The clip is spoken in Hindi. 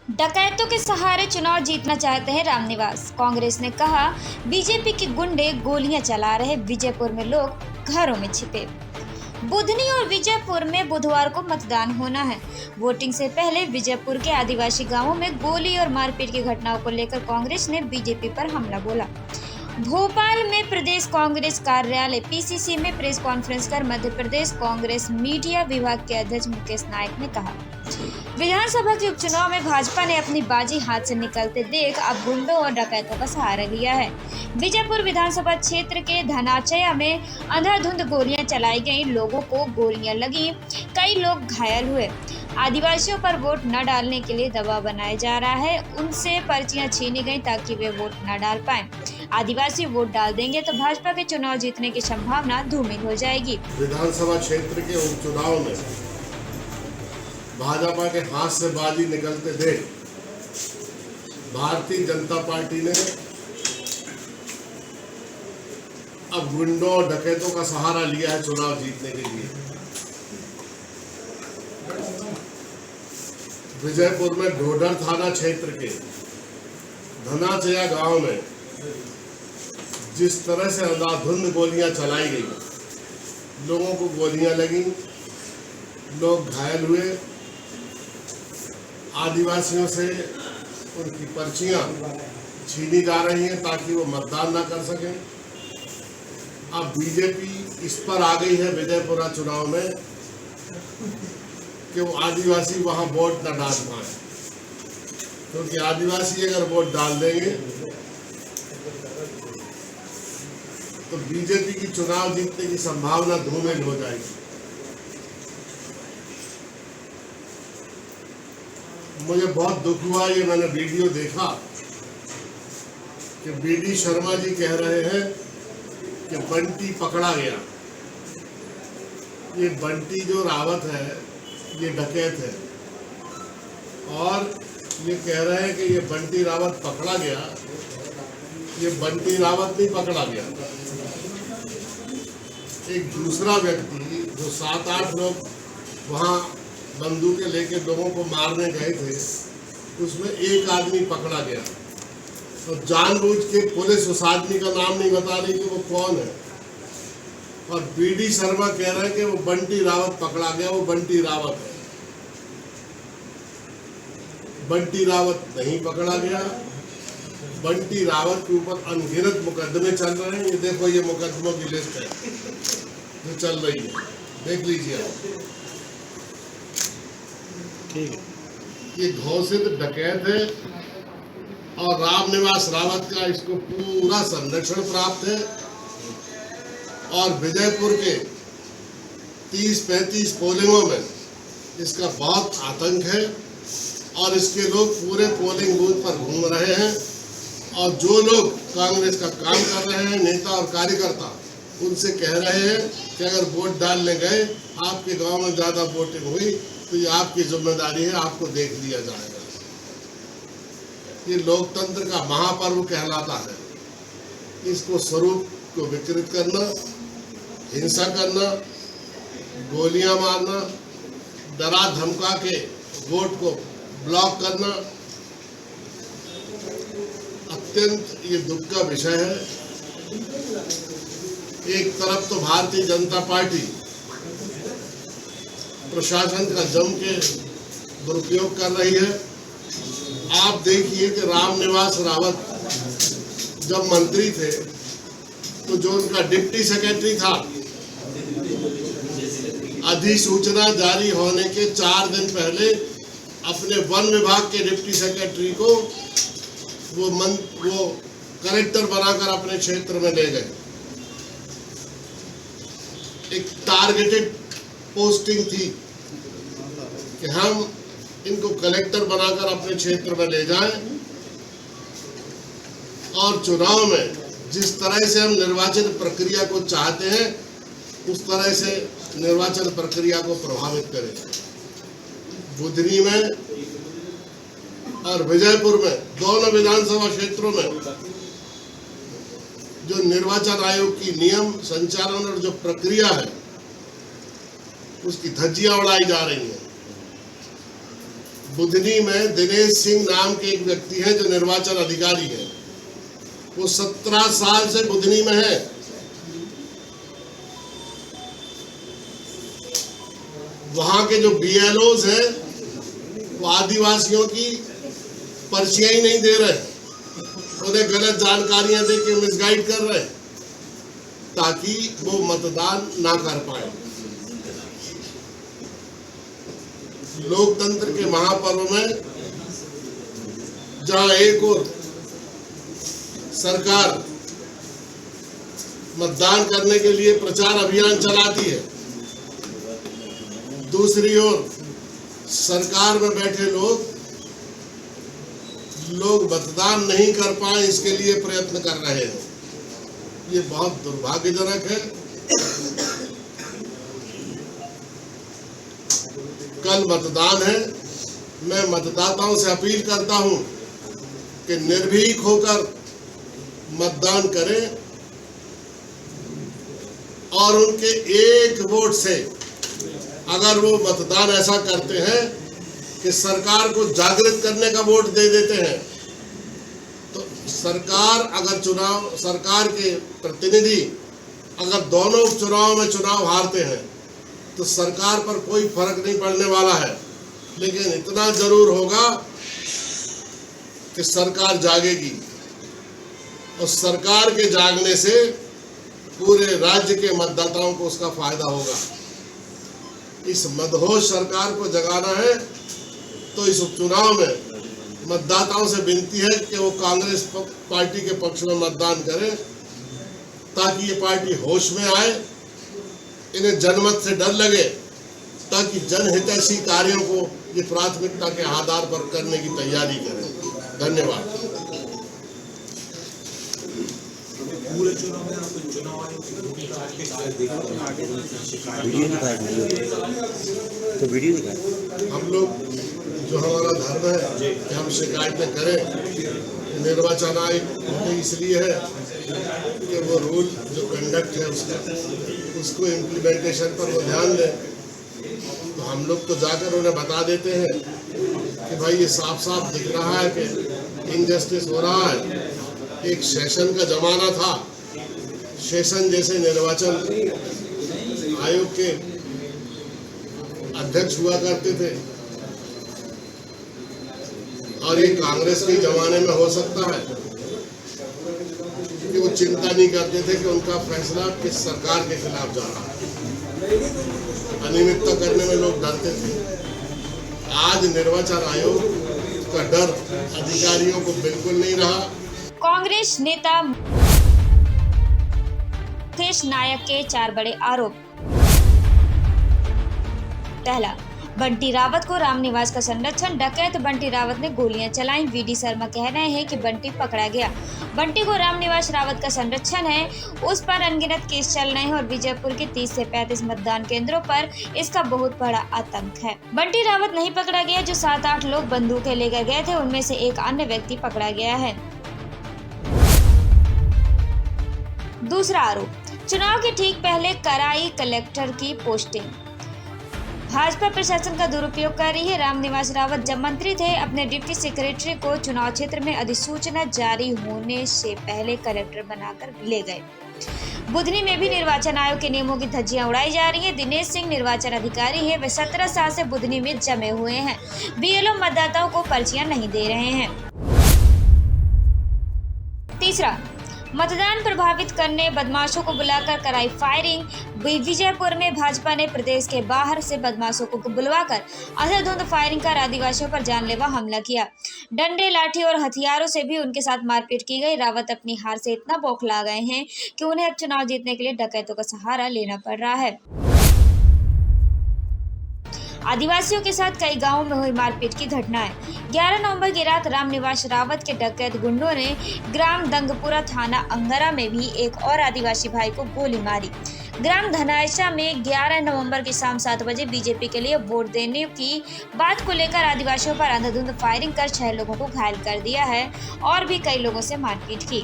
डकैतों के सहारे चुनाव जीतना चाहते हैं रामनिवास। कांग्रेस ने कहा बीजेपी के गुंडे गोलियां चला रहे, विजयपुर में लोग घरों में छिपे। बुधनी और विजयपुर में बुधवार को मतदान होना है। वोटिंग से पहले विजयपुर के आदिवासी गांवों में गोली और मारपीट की घटनाओं को लेकर कांग्रेस ने बीजेपी पर हमला बोला। भोपाल में प्रदेश कांग्रेस कार्यालय पीसीसी में प्रेस कॉन्फ्रेंस कर मध्य प्रदेश कांग्रेस मीडिया विभाग के अध्यक्ष मुकेश नायक ने कहा, विधानसभा के उपचुनाव में भाजपा ने अपनी बाजी हाथ से निकलते देख अब गुंडों और डकैतों का सहारा लिया है। विजयपुर विधानसभा क्षेत्र के धनाचया में अंधाधुंध गोलियां चलाई गईं, लोगों को गोलियां लगी, कई लोग घायल हुए। आदिवासियों पर वोट न डालने के लिए दबाव बनाया जा रहा है, उनसे पर्चियां छीनी गई ताकि वे वोट न डाल पाएं। आदिवासी वोट डाल देंगे तो भाजपा के चुनाव जीतने की संभावना धूमिल हो जाएगी। विधानसभा क्षेत्र के उपचुनाव में भाजपा के हाथ से बाजी निकलते देख भारतीय जनता पार्टी ने अब गुंडों और डकैतों का सहारा लिया है चुनाव जीतने के लिए। विजयपुर में ढोडर थाना क्षेत्र के धनाचया गांव में जिस तरह से अंधाधुंध गोलियां चलाई गई, लोगों को गोलियां लगी, लोग घायल हुए, आदिवासियों से उनकी पर्चियां छीनी जा रही हैं ताकि वो मतदान न कर सकें। अब बीजेपी इस पर आ गई है विजयपुरा चुनाव में कि वो आदिवासी वहां वोट न डाल पाए, क्योंकि आदिवासी अगर वोट डाल देंगे तो बीजेपी की चुनाव जीतने की संभावना धूमिल हो जाएगी। मुझे बहुत दुख हुआ, ये मैंने वीडियो देखा कि बीडी शर्मा जी कह रहे हैं कि बंटी पकड़ा गया। ये बंटी जो रावत है ये डकैत है, और ये कह रहे हैं कि ये बंटी रावत पकड़ा गया। ये बंटी रावत नहीं पकड़ा गया, एक दूसरा व्यक्ति जो 7-8 लोग वहाँ बंदूकें लेके लोगों को मारने गए थे, उसमें एक आदमी पकड़ा गया। तो जानबूझ के पुलिस उस आदमी का नाम नहीं बता रही कि वो कौन है, और बीडी शर्मा कह रहे हैं कि वो बंटी रावत पकड़ा गया, वो बंटी रावत है। बंटी रावत नहीं पकड़ा गया। बंटी रावत के ऊपर अनगिनत मुकदमे चल रहे हैं। ये देखो, ये मुकदमों की लिस्ट है जो चल रही है, देख लीजिए आप। ठीक है, ये घोषित डकैत है और रामनिवास रावत का इसको पूरा संरक्षण प्राप्त है। और विजयपुर के 30-35 पोलिंगों में इसका बहुत आतंक है, और इसके लोग पूरे पोलिंग बूथ पर घूम रहे हैं, और जो लोग कांग्रेस का काम कर रहे हैं, नेता और कार्यकर्ता, उनसे कह रहे हैं कि अगर वोट डालने गए, आपके गांव में ज़्यादा वोटिंग हुई तो ये आपकी जिम्मेदारी है, आपको देख लिया जाएगा। ये लोकतंत्र का महापर्व कहलाता है। इसको स्वरूप को विकृत करना, हिंसा करना, गोलियां मारना, डरा धमका के वोट को ब्लॉक करना अत्यंत ये दुख का विषय है। एक तरफ तो भारतीय जनता पार्टी प्रशासन का जम के दुरुपयोग कर रही है। आप देखिए कि रामनिवास रावत जब मंत्री थे तो जो उनका डिप्टी सेक्रेटरी था, अधिसूचना जारी होने के 4 दिन पहले अपने वन विभाग के डिप्टी सेक्रेटरी को वो कलेक्टर बनाकर अपने क्षेत्र में ले गए। एक टारगेटेड पोस्टिंग थी कि हम इनको कलेक्टर बनाकर अपने क्षेत्र में ले जाएं, और चुनाव में जिस तरह से हम निर्वाचन प्रक्रिया को चाहते हैं उस तरह से निर्वाचन प्रक्रिया को प्रभावित करें। बुधनी में और विजयपुर में, दोनों विधानसभा क्षेत्रों में जो निर्वाचन आयोग की नियम संचालन और जो प्रक्रिया है उसकी धज्जियां उड़ाई जा रही हैं। बुधनी में दिनेश सिंह नाम के एक व्यक्ति हैं जो निर्वाचन अधिकारी है। वो 17 साल से बुधनी में है। वहां के जो BLOs हैं वो आदिवासियों की पर्चियां ही नहीं दे रहे, उन्हें गलत जानकारियां दे के मिसगाइड कर रहे ताकि वो मतदान ना कर पाए। लोकतंत्र के महापर्व में जहां एक और सरकार मतदान करने के लिए प्रचार अभियान चलाती है, दूसरी ओर सरकार में बैठे लोग मतदान नहीं कर पाए इसके लिए प्रयत्न कर रहे हैं। ये बहुत दुर्भाग्यजनक है। कल मतदान है। मैं मतदाताओं से अपील करता हूं कि निर्भीक होकर मतदान करें और उनके एक वोट से अगर वो मतदान ऐसा करते हैं कि सरकार को जागृत करने का वोट दे देते हैं, तो सरकार के प्रतिनिधि अगर दोनों चुनाव में चुनाव हारते हैं तो सरकार पर कोई फर्क नहीं पड़ने वाला है, लेकिन इतना जरूर होगा कि सरकार जागेगी और सरकार के जागने से पूरे राज्य के मतदाताओं को उसका फायदा होगा। इस मदहोश सरकार को जगाना है तो इस उपचुनाव में मतदाताओं से विनती है कि वो कांग्रेस पार्टी के पक्ष में मतदान करें ताकि ये पार्टी होश में आए, इन्हें जनमत से डर लगे, ताकि जनहितैषी कार्यों को ये प्राथमिकता के आधार पर करने की तैयारी करें। धन्यवाद। पूरे चुनाव में आप चुनाव आयोग तो वीडियो दिखाए। हम लोग जो हमारा धर्म है कि हम शिकायतें करें, निर्वाचन आयोग इसलिए है कि वो रूल जो कंडक्ट है उसको इम्प्लीमेंटेशन पर वो ध्यान दें। तो हम लोग तो जाकर उन्हें बता देते हैं कि भाई ये साफ साफ दिख रहा है कि इनजस्टिस हो रहा है। एक सेशन का जमाना था, सेशन जैसे निर्वाचन आयोग के अध्यक्ष हुआ करते थे और ये कांग्रेस के जमाने में हो सकता है कि वो चिंता नहीं करते थे कि उनका फैसला किस सरकार के खिलाफ जा रहा है। अनियमितता करने में लोग डरते थे। आज निर्वाचन आयोग का डर अधिकारियों को बिल्कुल नहीं रहा। कांग्रेस नेता मुकेश नायक के 4 बड़े आरोप। पहला, बंटी रावत को रामनिवास का संरक्षण। डकैत बंटी रावत ने गोलियां चलाईं। वीडी शर्मा कह रहे हैं कि बंटी पकड़ा गया। बंटी को रामनिवास रावत का संरक्षण है, उस पर अनगिनत केस चल रहे हैं और विजयपुर के 30 से 35 मतदान केंद्रों पर इसका बहुत बड़ा आतंक है। बंटी रावत नहीं पकड़ा गया। जो 7-8 लोग बंदूकें लेकर गए थे उनमें से एक अन्य व्यक्ति पकड़ा गया है। दूसरा आरोप, चुनाव के ठीक पहले कराई कलेक्टर की पोस्टिंग। भाजपा प्रशासन का दुरुपयोग कर रही है। रामनिवास रावत जब मंत्री थे, अपने डिप्टी सेक्रेटरी को चुनाव क्षेत्र में अधिसूचना जारी होने से पहले कलेक्टर बनाकर ले गए। बुधनी में भी निर्वाचन आयोग के नियमों की धज्जियां उड़ाई जा रही है। दिनेश सिंह निर्वाचन अधिकारी है, वे 17 साल से बुधनी में जमे हुए हैं। BLO मतदाताओं को पर्चियां नहीं दे रहे हैं। तीसरा, मतदान प्रभावित करने बदमाशों को बुलाकर कराई फायरिंग। विजयपुर में भाजपा ने प्रदेश के बाहर से बदमाशों को बुलवाकर अंधाधुंध फायरिंग कर आदिवासियों पर जानलेवा हमला किया। डंडे, लाठी और हथियारों से भी उनके साथ मारपीट की गई। रावत अपनी हार से इतना बौखला गए हैं कि उन्हें अब चुनाव जीतने के लिए डकैतों का सहारा लेना पड़ रहा है। आदिवासियों के साथ कई गांवों में हुई मारपीट की घटनाएं। 11 नवंबर की रात रामनिवास रावत के डकैत गुंडों ने ग्राम दंगपुरा थाना अंगरा में भी एक और आदिवासी भाई को गोली मारी। ग्राम धनाइशा में 11 नवंबर की शाम 7 बजे बीजेपी के लिए वोट देने की बात को लेकर आदिवासियों पर अंधाधुंध फायरिंग कर 6 लोगों को घायल कर दिया है और भी कई लोगों से मारपीट की।